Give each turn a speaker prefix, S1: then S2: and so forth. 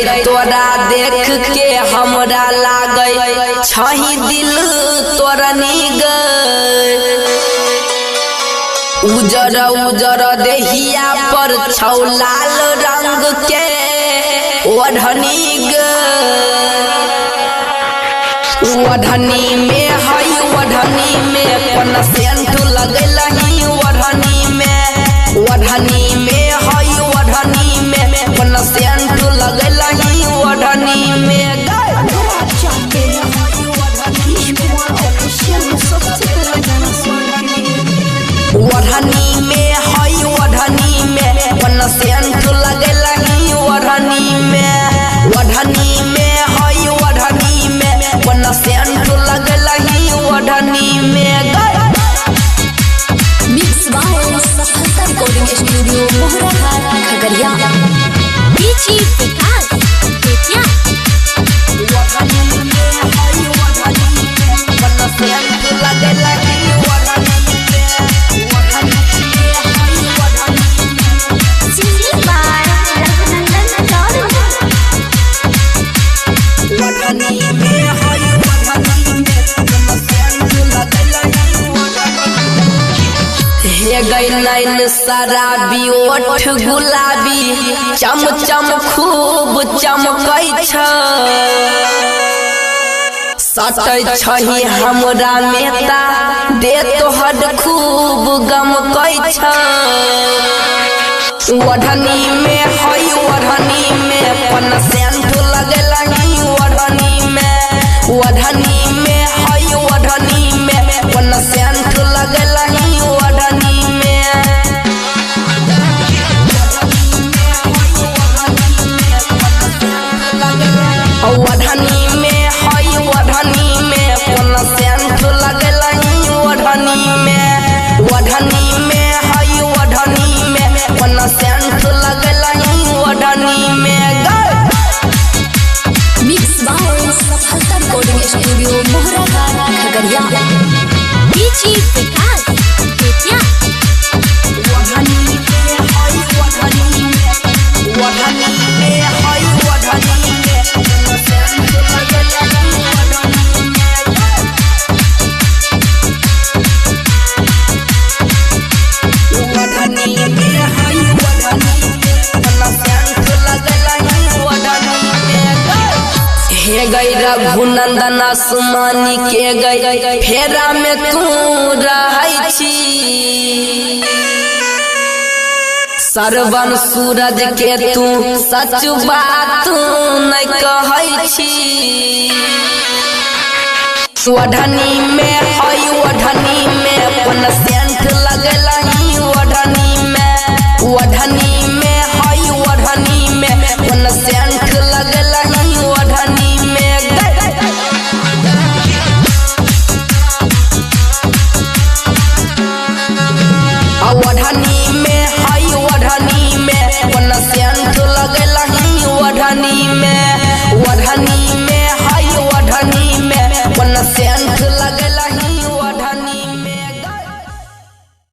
S1: गई तोरा देख के हमरा लागै छही दिल तोरा निगै उजर उजर देहिया पर छौ लाल रंग के ओढ़नी गे ओढ़नी में हई ओढ़नी में कोन सेंट लगलही ओढ़नी में हई ओढ़नी में कोन सेंट लगलही ओढ़नी में ओढ़नी में हई ओढ़नी में कोन सेंट लगलही ओढ़नी में हई ओढ़नी में कोन सेंट लगलही ओढ़नी में
S2: मिक्स बाय सफलता रिकॉर्डिंग स्टूडियो मोहराघाट खगड़िया डीजे विकास बेतिया
S1: ओढ़नी में हई ओढ़नी में कोन सेंट लगलही गई नैन शराबी ओठ गुलाबी चम चम खूब चमकै छ सटै छही हमरा मेता दे तोहर खूब गमकै छ ओढ़नी में हई ओढ़नी में कोन सेंट लगलही ओढ़नी में हई ओढ़नी में कोन सेंट लगलही ओढ़नी ओढ़नी में हई ओढ़नी में कोन सेंट लगलही ओढ़नी में हई ओढ़नी में कोन सेंट लगलही ओढ़नी में
S2: मिक्स बाय सफलता रिकॉर्डिंग स्टूडियो मोहराघाट खगड़िया डीजे विकास बेतिया
S1: ओढ़नी में हई ओढ़नी में हई ओढ़नी गई रघुनंदन सुमानी के गई फेरा में तू रहै छी सरवन सूरज के तू सच बात नहीं कहै छी ओढ़नी में हई ओढ़नी में कोन सेंट लगलही ओढ़नी